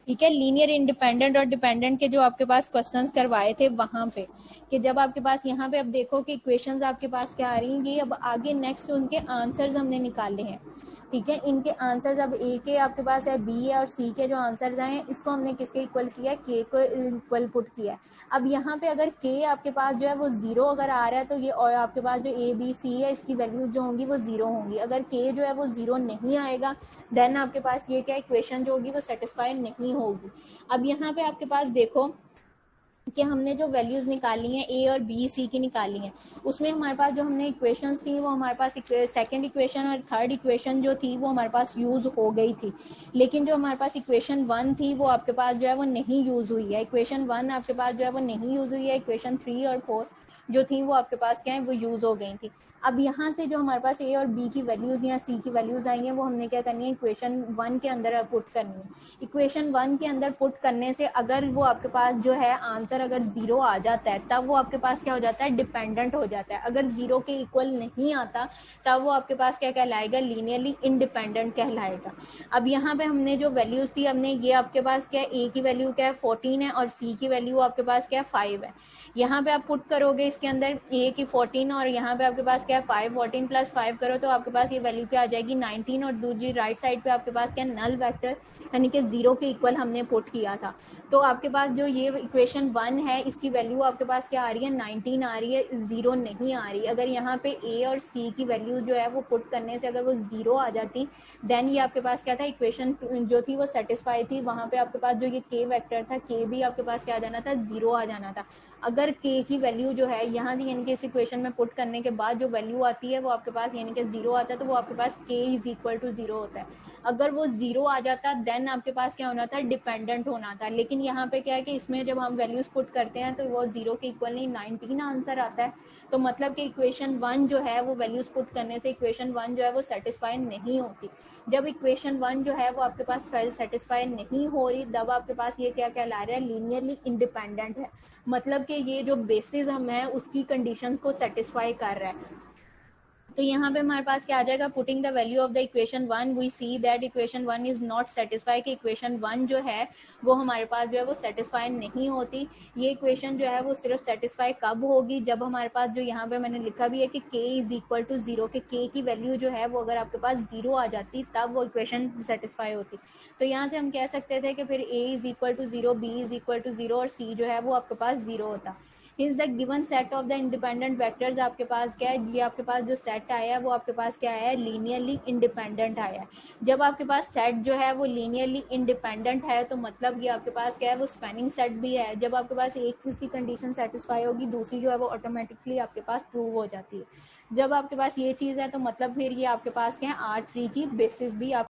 ठीक है, लीनियर इंडिपेंडेंट और डिपेंडेंट के जो आपके पास क्वेश्चंस करवाए थे वहां पे, कि जब आपके पास यहाँ पे अब देखो कि इक्वेशंस आपके पास क्या आ रही हैं, ये अब आगे नेक्स्ट उनके आंसर्स हमने निकाले हैं। ठीक है, इनके आंसर्स अब ए के आपके पास है, बी है और सी के जो आंसर्स आए हैं इसको हमने किसके इक्वल किया है, के को इक्वल पुट किया है। अब यहाँ पे अगर के आपके पास जो है वो 0 अगर आ रहा है तो ये, और आपके पास जो ए बी सी है इसकी वैल्यूज जो होंगी वो 0 होंगी। अगर के जो है वो 0 नहीं आएगा देन आपके पास ये क्या इक्वेशन जो होगी वो सेटिस्फाई नहीं होगी। अब यहाँ पे आपके पास देखो कि हमने जो वैल्यूज निकाली हैं ए और बी सी की निकाली हैं, उसमें हमारे पास जो हमने इक्वेशंस थी वो हमारे पास सेकंड इक्वेशन और थर्ड इक्वेशन जो थी वो हमारे पास यूज हो गई थी, लेकिन जो हमारे पास इक्वेशन 1 थी वो आपके पास जो है वो नहीं यूज हुई है। इक्वेशन 1 आपके पास जो है वो नहीं यूज हुई है। इक्वेशन 3 और 4 जो थी वो आपके पास क्या है वो यूज हो गई थी। अब यहाँ से जो हमारे पास ए और बी की वैल्यूज या सी की वैल्यूज आई हैं वो हमने क्या करनी है, इक्वेशन 1 के अंदर पुट करनी है। इक्वेशन 1 के अंदर पुट करने से अगर वो आपके पास जो है आंसर अगर 0 आ जाता है तब वो आपके पास क्या हो जाता है, डिपेंडेंट हो जाता है। अगर 0 के इक्वल नहीं आता तब वो आपके पास क्या कहलाएगा, लीनियरली इंडिपेंडेंट कहलाएगा। अब यहाँ पे हमने जो वैल्यूज थी, हमने ये आपके पास क्या है, ए की वैल्यू क्या है 14 है और सी की वैल्यू आपके पास क्या है 5 है। यहाँ पे आप पुट करोगे इसके अंदर ए की 14 और यहाँ पे आपके पास क्या है 5, 14 प्लस 5 करो तो आपके पास ये वैल्यू क्या आ जाएगी 19, और दूसरी राइट साइड पे आपके पास क्या नल वेक्टर यानी कि 0 के इक्वल हमने पुट किया था। तो आपके पास जो ये इक्वेशन 1 है इसकी वैल्यू आपके पास क्या आ रही है 19 आ रही है, 0 नहीं आ रही। अगर यहाँ पे ए और सी की वैल्यू जो है वो पुट करने से अगर वो 0 आ जाती देन ये आपके पास क्या था, इक्वेशन जो थी वो सेटिस्फाई थी। वहां पे आपके पास जो ये के वेक्टर था के भी आपके पास क्या आ जाना था, 0 आ जाना था। अगर के की वैल्यू जो है यहाँ यानी कि इस इक्वेशन में पुट करने के बाद जो वैल्यू आती है वो आपके पास यानी कि 0 आता है, तो वो आपके पास के इज इक्वल टू 0 होता है। अगर वो 0 आ जाता देन आपके पास क्या होना था, डिपेंडेंट होना था। लेकिन यहाँ पे क्या है कि इसमें जब हम वैल्यूज पुट करते हैं तो वो 0 के इक्वल नहीं 19 आंसर आता है। तो मतलब कि इक्वेशन 1 जो है वो वैल्यूज पुट करने से इक्वेशन 1 जो है वो सेटिस्फाई नहीं होती। जब इक्वेशन 1 जो है वो आपके पास सेटिस्फाई नहीं हो रही तब आपके पास ये क्या कहला रहा है, लीनियरली इंडिपेंडेंट है। मतलब कि ये जो बेसिस हम है उसकी कंडीशंस को सेटिस्फाई कर रहा है। तो यहाँ पे हमारे पास क्या आ जाएगा, putting the value of the equation 1 we see that equation 1 is not satisfy, कि इक्वेशन 1 जो है वो हमारे पास जो है वो सेटिस्फाई नहीं होती। ये इक्वेशन जो है वो सिर्फ सेटिस्फाई कब होगी, जब हमारे पास जो यहाँ पे मैंने लिखा भी है कि k इज इक्वल टू 0, कि k की वैल्यू जो है वो अगर आपके पास 0 आ जाती तब वो इक्वेशन सेटिस्फाई होती। तो यहाँ से हम कह सकते थे कि फिर a is equal to 0, b is equal to 0 और c जो है वो आपके पास 0 होता। Hence the given set of the independent vectors आपके पास क्या है, ये आपके पास जो सेट आया है वो आपके पास क्या है, लीनियरली इंडिपेंडेंट आया है। जब आपके पास सेट जो है वो लीनियरली इंडिपेंडेंट है तो मतलब ये आपके पास क्या है, वो स्पैनिंग सेट भी है। जब आपके पास एक चीज की कंडीशन सेटिस्फाई होगी दूसरी जो है वो ऑटोमेटिकली आपके पास प्रूव हो जाती है। जब आपके पास ये चीज है तो मतलब फिर ये आपके पास क्या है, R3 की बेसिस भी आप।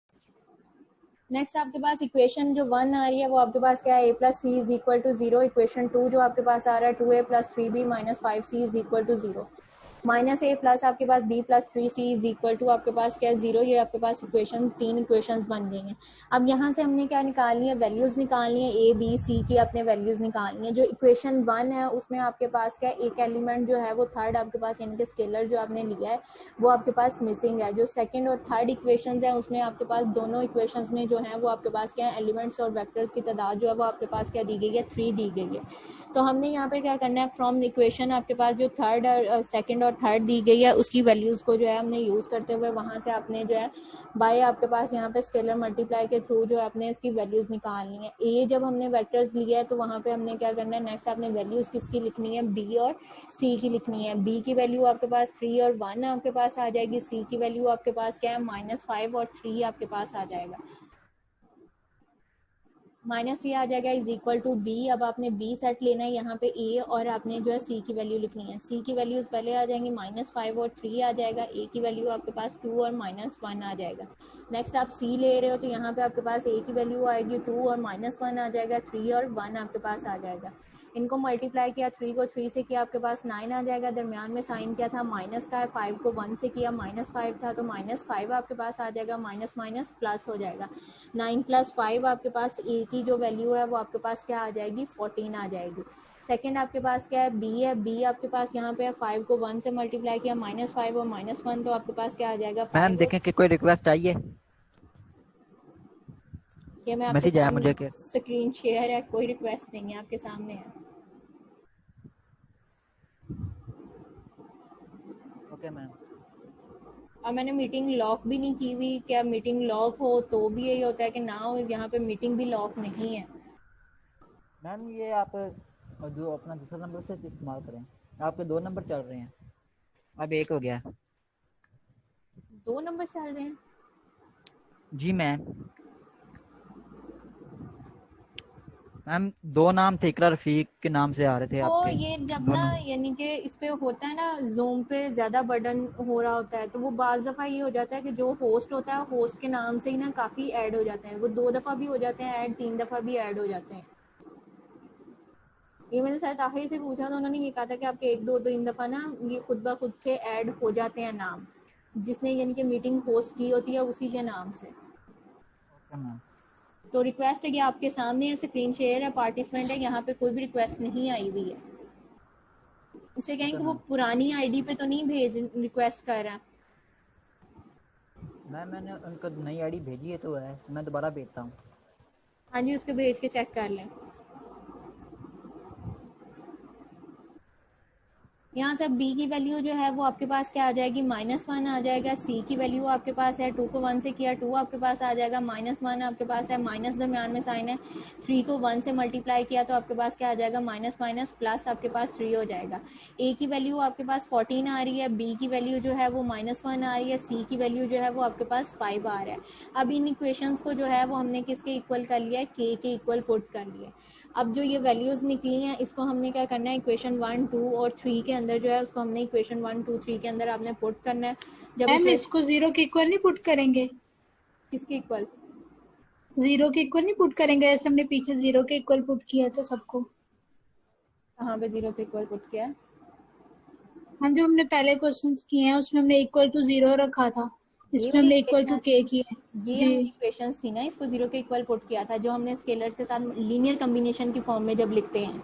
नेक्स्ट आपके पास इक्वेशन जो 1 आ रही है वो आपके पास क्या है, A plus C is equal to 0। Equation 2 जो आपके पास आ रहा है 2a plus 3b minus 5c is equal to 0। Minus A plus आपके पास B plus 3c is equal to आपके पास क्या है 0। ये आपके पास इक्वेशन 3 इक्वेशंस बन गई हैं। अब यहाँ से हमने क्या निकालनी है, वैल्यूज निकालनी है, ए बी सी की अपने वैल्यूज निकालनी है। जो इक्वेशन 1 है उसमें आपके पास क्या एक एलिमेंट जो है वो थर्ड आपके पास यानी कि स्केलर जो आपने लिया है वो आपके पास मिसिंग है। जो सेकंड और थर्ड इक्वेशंस है उसमें आपके पास दोनों इक्वेशंस में जो है वो आपके पास क्या है, एलिमेंट्स और वेक्टर्स की तादाद जो है वो आपके पास क्या दी गई है, 3 दी गई है। तो हमने यहाँ पे क्या करना है, फ्रॉम इक्वेशन आपके पास जो थर्ड और सेकंड और थर्ड दी गई है उसकी वैल्यूज को जो है हमने यूज करते हुए वहां से आपने जो है बाय आपके पास यहाँ पे स्केलर मल्टीप्लाई के थ्रू जो है आपने इसकी वैल्यूज निकालनी है। ए जब हमने वेक्टर्स लिया है तो वहां पे हमने क्या करना है, नेक्स्ट आपने वैल्यूज किसकी लिखनी है, बी और सी की लिखनी है। बी की वैल्यू आपके पास 3 और 1 आपके पास आ जाएगी। सी की वैल्यू आपके पास क्या है, -5 और 3 आपके पास आ जाएगा। -3 आ जाएगा इज इक्वल टू बी। अब आपने बी सेट लेना है, यहाँ पे ए और आपने जो है सी की वैल्यू लिखनी है। सी की वैल्यूज पहले आ जाएंगी, -5 और 3 आ जाएगा। ए की वैल्यू आपके पास 2 और -1 आ जाएगा। नेक्स्ट आप सी ले रहे हो तो यहाँ पे आपके पास ए की वैल्यू आएगी 2 और -1 आ जाएगा, 3 और 1 आपके पास आ जाएगा। इनको मल्टीप्लाई किया, 3 को 3 से किया आपके पास 9 आ जाएगा। दरमियान में साइन क्या था, माइनस का है। 5 को 1 से किया -5 था तो -5 आपके पास आ जाएगा। माइनस माइनस प्लस हो जाएगा। 9 + 5 आपके पास ए की जो वैल्यू है वो आपके पास क्या आ जाएगी, 14 आ जाएगी। सेकंड आपके पास क्या है, बी है। बी आपके पास यहाँ पे 5 को 1 से मल्टीप्लाई किया, -5 और -1 तो आपके पास क्या आ जाएगा, मैम 5 और देखें कि कोई रिक्वेस्ट चाहिए, ये मैं आपके मैसेज आया सामने मुझे कि स्क्रीन शेयर है, कोई रिक्वेस्ट नहीं है, आपके सामने है। Okay ma'am. और मैंने मीटिंग लॉक भी नहीं की हुई। क्या मीटिंग लॉक हो तो भी यही होता है कि ना हो, यहाँ पे मीटिंग भी लॉक नहीं है। मैम ये आप जो अपना दूसरा नंबर से इस्तेमाल करें, आपके 2 नंबर चल रहे हैं, अब 1 हो गया। 2 नंबर चल रहे हैं। जी मैम। मैम दो नाम थे, इकरा रफीक के नाम से आ रहे थे तो आपके ये जब ना दोनों। यानी कि इस पे होता है ना, जूम पे ज्यादा बर्डन हो रहा होता है, तो वो बाज दफा ये हो जाता है कि जो होस्ट होता है होस्ट के नाम से ही ना काफी ऐड हो जाते हैं, वो 2 दफा भी हो जाते हैं ऐड, 3 दफा भी ऐड हो जाते हैं। ये मैंने शायद ताहिर से पूछा तो उन्होंने ये कहा था कि आपके 1 2 3 दफा ना ये खुद ब खुद से ऐड हो जाते हैं नाम, जिसने यानी कि मीटिंग होस्ट की होती है उसी के नाम से। Okay ma'am. तो रिक्वेस्ट है कि आपके सामने है, स्क्रीन शेयर है, पार्टिसिपेंट है, यहाँ पे कोई भी रिक्वेस्ट नहीं आई हुई है। उसे कहें कि वो पुरानी आईडी पे तो नहीं भेज रिक्वेस्ट कर रहा। मैम मैंने उनको नई आईडी भेजी है तो है, मैं दोबारा भेजता हूँ। हाँ जी, उसके भेज के चेक कर लें। यहाँ से b की वैल्यू जो है वो आपके पास क्या आ जाएगी, -1 आ जाएगा। c की वैल्यू आपके पास है 2 को 1 से किया 2 आपके पास आ जाएगा, -1 आपके पास है, माइनस दरम्यान में साइन है, 3 को 1 से मल्टीप्लाई किया तो आपके पास क्या आ जाएगा, माइनस माइनस प्लस आपके पास 3 हो जाएगा। a की वैल्यू आपके पास 14 आ रही है, b की वैल्यू जो है वो -1 आ रही है, c की वैल्यू जो है वो आपके पास 5 आ रहा है। अब इन इक्वेशंस को जो है वो हमने किसके इक्वल कर लिया है, k के इक्वल पुट कर लिया है। अब जो ये वैल्यूज निकली हैं इसको हमने क्या करना है, इक्वेशन 1 2 और 3 के अंदर जो है उसको हमने इक्वेशन 1 2 3 के अंदर आपने पुट करना है। जब मैम इसको 0 के इक्वल नहीं पुट करेंगे? किसके इक्वल? 0 के इक्वल नहीं पुट करेंगे, ऐसे हमने पीछे 0 के इक्वल पुट किया था सबको। कहाँ पे 0 के इक्वल पुट किया है? हम जो हमने पहले क्वेश्चंस किए हैं उसमें हमने इक्वल टू 0 रखा था, ये इसमें हमने इक्वल टू k किया है। ये जी हमारी इक्वेशंस थी ना, इसको 0 के इक्वल पुट किया था, जो हमने स्केलर्स के साथ लीनियर कम्बिनेशन की फॉर्म में जब लिखते हैं,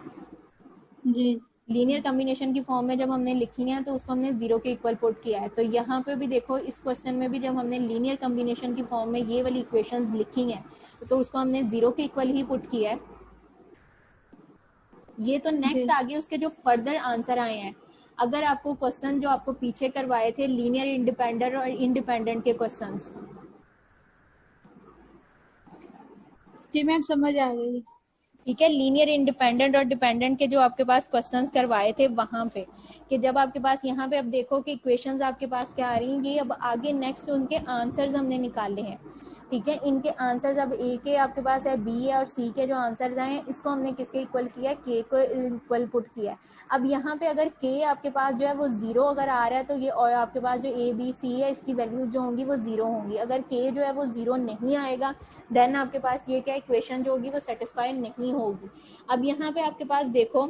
जी लीनियर कम्बिनेशन की फॉर्म में जब हमने लिखी है तो उसको हमने 0 के इक्वल पुट किया है। तो यहाँ पे भी देखो इस क्वेश्चन में भी जब हमने लीनियर कम्बिनेशन की फॉर्म में ये वाली इक्वेशंस लिखी हैं तो उसको हमने 0 के इक्वल ही पुट किया है। ये तो नेक्स्ट आगे उसके जो फर्दर आंसर आए हैं, अगर आपको क्वेश्चन जो आपको पीछे करवाए थे लीनियर इंडिपेंडेंट और इंडिपेंडेंट के क्वेश्चंस, जी मैम समझ आ गई। ठीक है, लीनियर इंडिपेंडेंट और डिपेंडेंट के जो आपके पास क्वेश्चंस करवाए थे वहां पे, कि जब आपके पास यहाँ पे अब देखो कि इक्वेशंस आपके पास क्या आ रही हैं, ये अब आगे नेक्स्ट उनके आंसर्स हमने निकाले हैं। ठीक है, इनके आंसर्स अब ए के आपके पास है, बी है और सी के जो आंसर्स आए हैं इसको हमने किसके इक्वल किया है, के को इक्वल पुट किया है। अब यहाँ पे अगर के आपके पास जो है वो 0 अगर आ रहा है तो ये, और आपके पास जो ए बी सी है इसकी वैल्यूज जो होंगी वो 0 होंगी। अगर के जो है वो 0 नहीं आएगा देन आपके पास ये क्या इक्वेशन जो होगी वो सेटिस्फाई नहीं होगी। अब यहाँ पे आपके पास देखो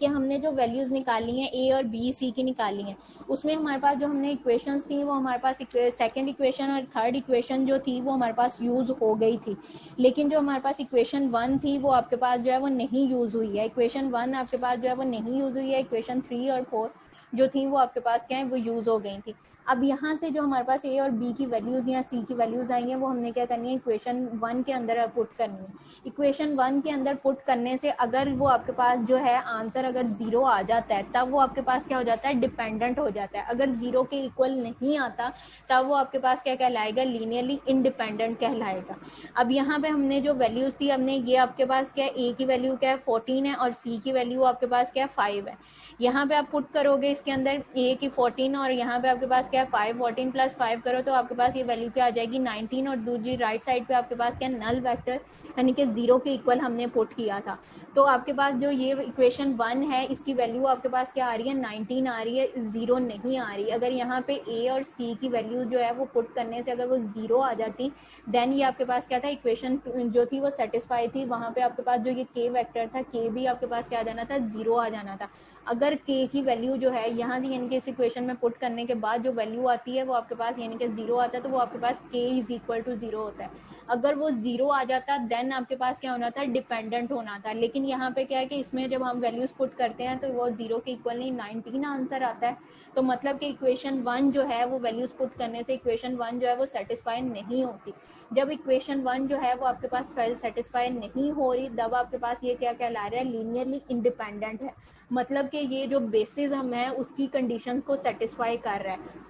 कि हमने जो वैल्यूज निकाली हैं ए और बी सी की निकाली हैं, उसमें हमारे पास जो हमने इक्वेशंस थी वो हमारे पास सेकंड इक्वेशन और थर्ड इक्वेशन जो थी वो हमारे पास यूज हो गई थी, लेकिन जो हमारे पास इक्वेशन 1 थी वो आपके पास जो है वो नहीं यूज हुई है। इक्वेशन 1 आपके पास जो है वो नहीं यूज हुई है, इक्वेशन 3 और 4 जो थी वो आपके पास क्या है वो यूज हो गई थी। अब यहाँ से जो हमारे पास ए और बी की वैल्यूज या सी की वैल्यूज आई हैं वो हमने क्या करनी है, इक्वेशन 1 के अंदर पुट करनी है। इक्वेशन 1 के अंदर पुट करने से अगर वो आपके पास जो है आंसर अगर 0 आ जाता है तब वो आपके पास क्या हो जाता है, डिपेंडेंट हो जाता है। अगर 0 के इक्वल नहीं आता तब वो आपके पास क्या कहलाएगा, लीनियरली इंडिपेंडेंट कहलाएगा। अब यहाँ पे हमने जो वैल्यूज थी, हमने ये आपके पास क्या है, ए की वैल्यू क्या है 14 है और सी की वैल्यू आपके पास क्या है 5 है। यहाँ पे आप पुट करोगे इसके अंदर ए की 14 और यहाँ पे आपके पास क्या है 5, 14 प्लस 5 करो तो आपके पास ये वैल्यू क्या आ जाएगी 19, और दूसरी राइट साइड पे आपके पास क्या नल वेक्टर यानी कि 0 के इक्वल हमने पुट किया था। तो आपके पास जो ये इक्वेशन 1 है इसकी वैल्यू आपके पास क्या आ रही है, 19 आ रही है, 0 नहीं आ रही। अगर यहाँ पे ए और सी की वैल्यू जो है वो पुट करने से अगर वो 0 आ जाती देन ये आपके पास क्या था, इक्वेशन जो थी वो सेटिस्फाई थी। वहां पे आपके पास जो ये के वेक्टर था, के भी आपके पास क्या आ जाना था, 0 आ जाना था। अगर के की वैल्यू जो है यहाँ दी यानी कि इस इक्वेशन में पुट करने के बाद जो वैल्यू आती है वो आपके पास यानी कि 0 आता है, तो वो आपके पास के इज इक्वल टू 0 होता है। अगर वो 0 आ जाता देन आपके पास क्या होना था, डिपेंडेंट होना था। लेकिन यहाँ पे क्या है कि इसमें जब हम वैल्यूज पुट करते हैं तो वो 0 के इक्वल नहीं 19 आंसर आता है। तो मतलब कि इक्वेशन 1 जो है वो वैल्यूज पुट करने से इक्वेशन 1 जो है वो सेटिस्फाई नहीं होती। जब इक्वेशन 1 जो है वो आपके पास सेटिस्फाई नहीं हो रही तब आपके पास ये क्या कहला रहा है, लीनियरली इंडिपेंडेंट है। मतलब कि ये जो बेसिस हम है उसकी कंडीशंस को सेटिस्फाई कर रहा है।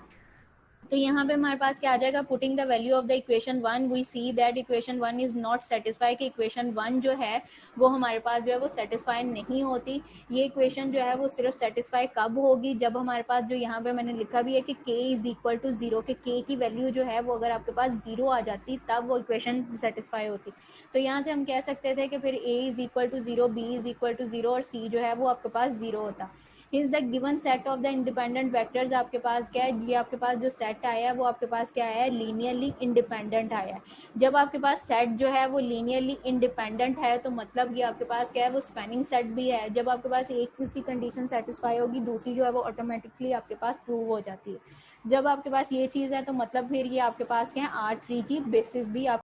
तो यहाँ पे हमारे पास क्या आ जाएगा, putting the value of the equation 1 we see that equation 1 is not satisfy, कि इक्वेशन 1 जो है वो हमारे पास जो है वो सेटिस्फाई नहीं होती। ये इक्वेशन जो है वो सिर्फ सेटिस्फाई कब होगी, जब हमारे पास जो यहाँ पे मैंने लिखा भी है कि k इज इक्वल टू 0, कि k की वैल्यू जो है वो अगर आपके पास 0 आ जाती तब वो इक्वेशन सेटिस्फाई होती। तो यहाँ से हम कह सकते थे कि फिर a is equal to 0, b is equal to 0 और c जो है वो आपके पास 0 होता। Hence the given set of the independent vectors आपके पास क्या है, ये आपके पास जो सेट आया है वो आपके पास क्या है, लीनियरली इंडिपेंडेंट आया है। जब आपके पास सेट जो है वो लीनियरली इंडिपेंडेंट है तो मतलब ये आपके पास क्या है, वो स्पैनिंग सेट भी है। जब आपके पास एक चीज की कंडीशन सेटिस्फाई होगी दूसरी जो है वो ऑटोमेटिकली आपके पास प्रूव हो जाती है। जब आपके पास ये चीज है तो मतलब फिर ये आपके पास क्या है, R3 की बेसिस भी आप